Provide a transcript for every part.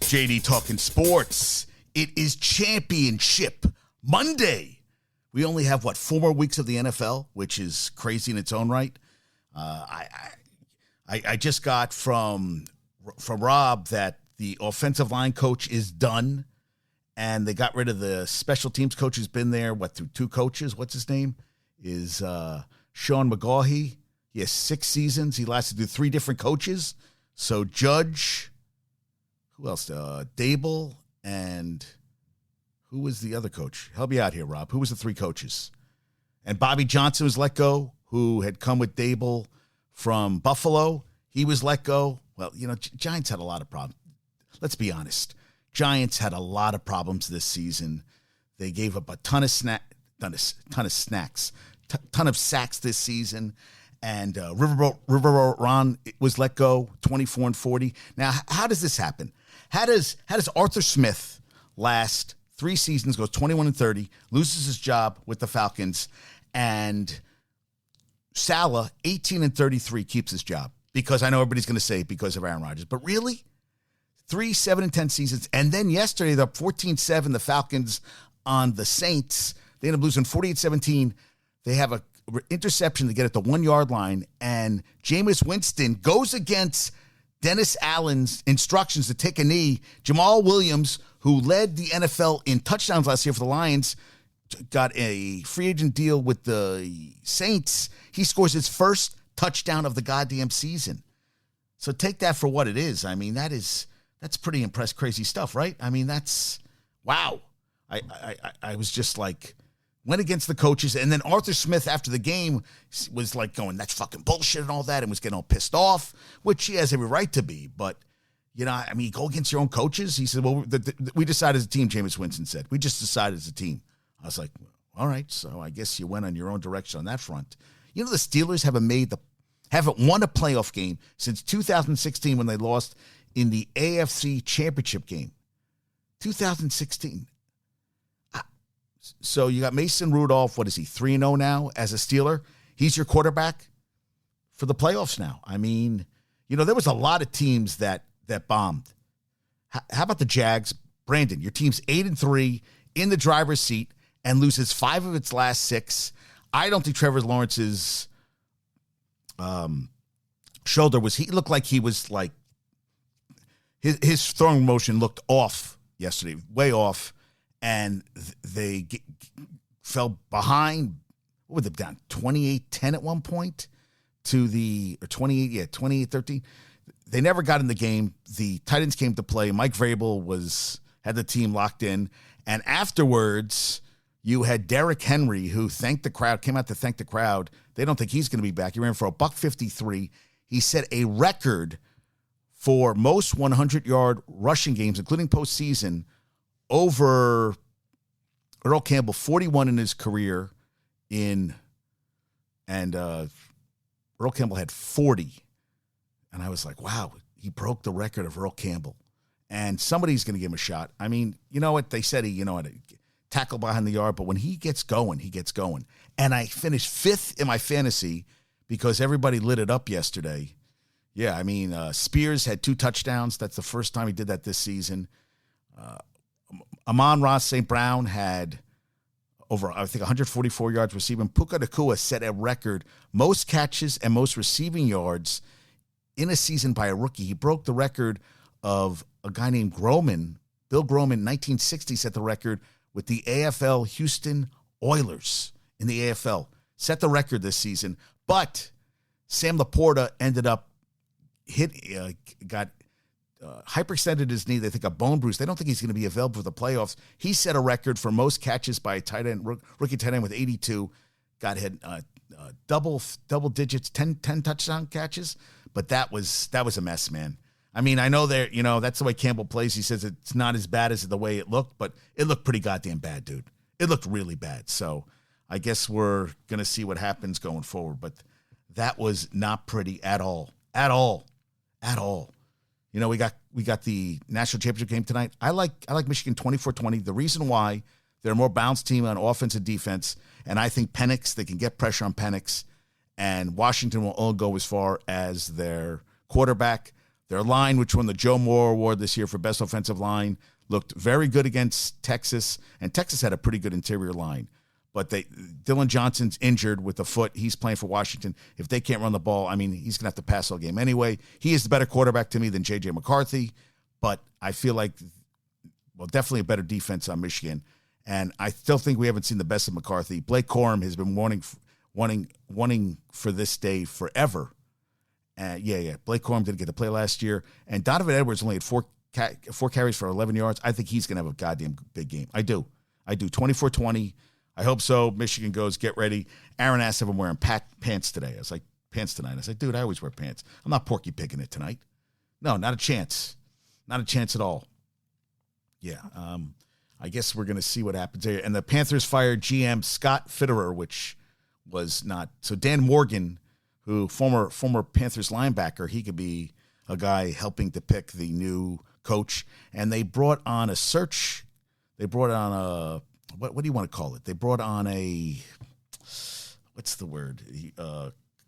JD talking sports. It is championship Monday. We only have, 4 more weeks of the NFL, which is crazy in its own right. I just got from Rob that the offensive line coach is done, and they got rid of the special teams coach who's been there, through 2 coaches. What's his name? Is Sean McGaughey. He has 6 seasons. He lasted through 3 different coaches. So Judge, who else? Dable, and who was the other coach? Help me out here, Rob. Who was the 3 coaches? And Bobby Johnson was let go, who had come with Dable from Buffalo. He was let go. Well, Giants had a lot of problems. Let's be honest. Giants had a lot of problems this season. They gave up a ton of sacks this season. And Riverboat Ron was let go, 24-40. Now, how does this happen? How does Arthur Smith last 3 seasons, goes 21-30, loses his job with the Falcons, and Saleh, 18-33, keeps his job? Because I know everybody's going to say because of Aaron Rodgers. But really? 3 7-10 seasons. And then yesterday, they're up 14-7, the Falcons on the Saints. They end up losing 48-17. They have a interception to get at the 1-yard line, and Jameis Winston goes against Dennis Allen's instructions to take a knee. Jamal Williams, who led the NFL in touchdowns last year for the Lions, got a free agent deal with the Saints. He scores his first touchdown of the goddamn season. So take that for what it is. I mean, that's pretty crazy stuff, right? I mean, that's wow. I was just like, went against the coaches, and then Arthur Smith after the game was like going, that's fucking bullshit and all that, and was getting all pissed off, which he has every right to be. But, go against your own coaches. He said, well, we decided as a team, Jameis Winston said. We just decided as a team. I was like, all right, so I guess you went on your own direction on that front. The Steelers haven't won a playoff game since 2016 when they lost in the AFC Championship game. 2016. So you got Mason Rudolph. What is he, 3-0 now as a Steeler? He's your quarterback for the playoffs now. I mean, there was a lot of teams that bombed. How about the Jags? Brandon, your team's 8-3 in the driver's seat and loses 5 of its last 6. I don't think Trevor Lawrence's shoulder he looked like he was like, his throwing motion looked off yesterday, way off. And they fell behind. What were they down? 28-10 at one point to the, or 28-13. They never got in the game. The Titans came to play. Mike Vrabel had the team locked in. And afterwards, you had Derrick Henry, who came out to thank the crowd. They don't think he's going to be back. He ran for $153. He set a record for most 100-yard rushing games, including postseason, over Earl Campbell, 41 in his career and Earl Campbell had 40. And I was like, wow, he broke the record of Earl Campbell. And somebody's going to give him a shot. I mean, you know what? They said tackle behind the yard, but when he gets going, he gets going. And I finished 5th in my fantasy because everybody lit it up yesterday. Yeah, I mean, Spears had 2 touchdowns. That's the first time he did that this season. Amon-Ra St. Brown had over, 144 yards receiving. Puka Nacua set a record, most catches and most receiving yards in a season by a rookie. He broke the record of a guy named Groman. Bill Groman, 1960, set the record with the AFL Houston Oilers in the AFL. Set the record this season. But Sam Laporta ended up hyperextended his knee. They think a bone bruise. They don't think he's going to be available for the playoffs. He set a record for most catches by a tight end, rookie tight end with 82. Hit double digits, 10 touchdown catches. But that was a mess, man. I mean, I know that's the way Campbell plays. He says it's not as bad as the way it looked, but it looked pretty goddamn bad, dude. It looked really bad. So I guess we're going to see what happens going forward. But that was not pretty at all. At all. We got the national championship game tonight. I like Michigan 24-20. The reason why, they're a more balanced team on offense and defense, and I think they can get pressure on Penix, and Washington will only go as far as their quarterback. Their line, which won the Joe Moore Award this year for Best Offensive Line, looked very good against Texas, and Texas had a pretty good interior line. But Dylan Johnson's injured with the foot. He's playing for Washington. If they can't run the ball, I mean, he's going to have to pass all game anyway. He is the better quarterback to me than J.J. McCarthy, but I feel like, well, definitely a better defense on Michigan. And I still think we haven't seen the best of McCarthy. Blake Corum has been wanting for this day forever. Blake Corum didn't get to play last year. And Donovan Edwards only had four carries for 11 yards. I think he's going to have a goddamn big game. I do. 24-20. I hope so. Michigan goes, get ready. Aaron asked if I'm wearing pants today. I was like, pants tonight. I said, dude, I always wear pants. I'm not Porky Picking it tonight. No, not a chance. Not a chance at all. Yeah, I guess we're going to see what happens there. And the Panthers fired GM Scott Fitterer, which was not. So Dan Morgan, who former Panthers linebacker, he could be a guy helping to pick the new coach. And they brought on a search. They brought on a, what do you want to call it? They brought on a, what's the word?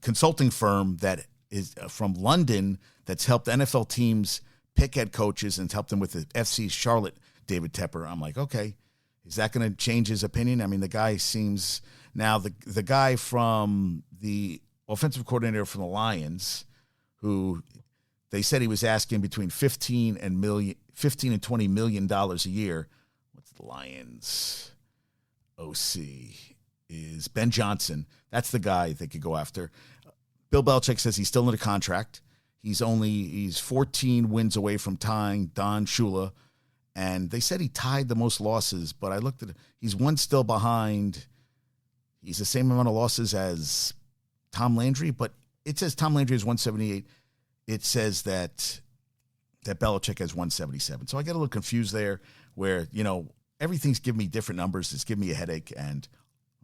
Consulting firm that is from London that's helped NFL teams pick head coaches and helped them with the FC Charlotte, David Tepper. I'm like, okay, is that going to change his opinion? I mean, the guy seems, now the guy from the offensive coordinator from the Lions, who they said he was asking between $15 and $20 million a year. What's the Lions OC? Is Ben Johnson. That's the guy they could go after. Bill Belichick says he's still in a contract. He's 14 wins away from tying Don Shula. And they said he tied the most losses, but I looked at it. He's one still behind. He's the same amount of losses as Tom Landry, but it says Tom Landry has 178. It says that Belichick has 177. So I get a little confused there where, everything's giving me different numbers. It's giving me a headache. And,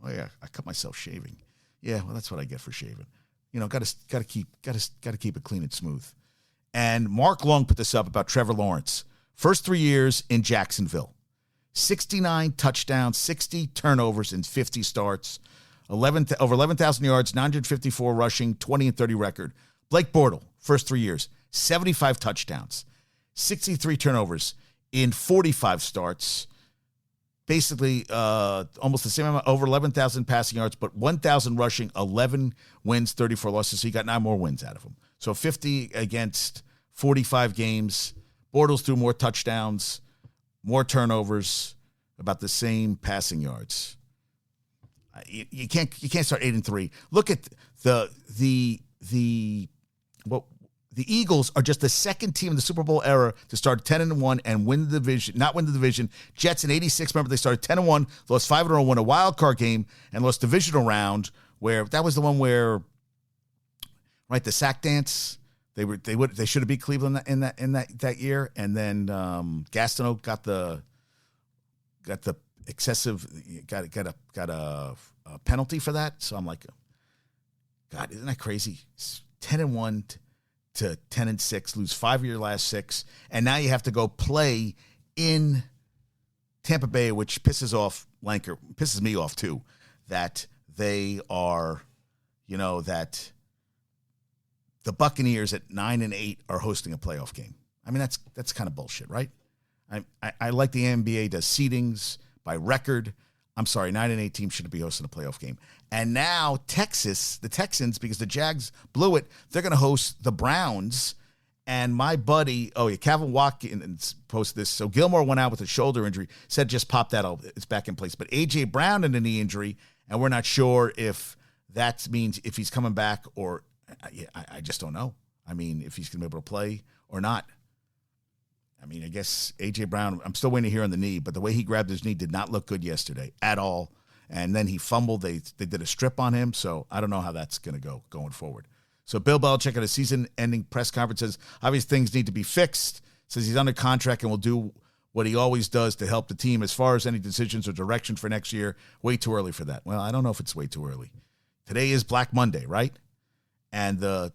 oh, yeah, I cut myself shaving. Yeah, well, that's what I get for shaving. Got to keep it clean and smooth. And Mark Long put this up about Trevor Lawrence. First 3 years in Jacksonville, 69 touchdowns, 60 turnovers, and 50 starts, over 11,000 yards, 954 rushing, 20-30 record. Blake Bortles, first 3 years, 75 touchdowns, 63 turnovers in 45 starts. Basically, almost the same amount, over 11,000 passing yards, but 1,000 rushing, 11 wins, 34 losses. So you got 9 more wins out of him. So 50 against 45 games. Bortles threw more touchdowns, more turnovers, about the same passing yards. You can't start 8-3. Look at the Eagles are just the second team in the Super Bowl era to start 10-1 and win the division. Not win the division. Jets in '86. Remember, they started 10-1, lost 5-0, won a wild card game, and lost divisional round. Where that was the one where, right, the sack dance. They should have beat Cleveland in that year, and then Gastineau got the excessive got a penalty for that. So I'm like, God, isn't that crazy? 10-1 to 10-6, lose 5 of your last 6, and now you have to go play in Tampa Bay, which pisses me off too. That they are, that the Buccaneers at 9-8 are hosting a playoff game. I mean, that's kind of bullshit, right? I like the NBA does seedings by record. I'm sorry, 9-8 teams shouldn't be hosting a playoff game. And now the Texans, because the Jags blew it, they're going to host the Browns. And my buddy, Calvin Watkins posted this. So Gilmore went out with a shoulder injury, said just pop that out. It's back in place. But A.J. Brown had a knee injury, and we're not sure if that means if he's coming back or I just don't know. I mean, if he's going to be able to play or not. I mean, I guess A.J. Brown, I'm still waiting to hear on the knee, but the way he grabbed his knee did not look good yesterday at all. And then he fumbled. They did a strip on him, so I don't know how that's going to go going forward. So Bill Belichick at a season-ending press conference says, obvious things need to be fixed, says he's under contract and will do what he always does to help the team. As far as any decisions or direction for next year, way too early for that. Well, I don't know if it's way too early. Today is Black Monday, right? And the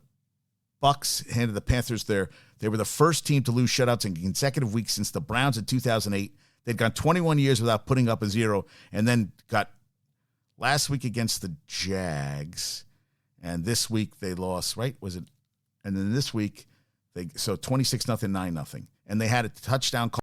Bucs handed the Panthers they were the first team to lose shutouts in consecutive weeks since the Browns in 2008. They'd gone 21 years without putting up a 0, and then got last week against the Jags, and this week they lost, right? Was it? And then this week So 26-0, 9-0, and they had a touchdown call.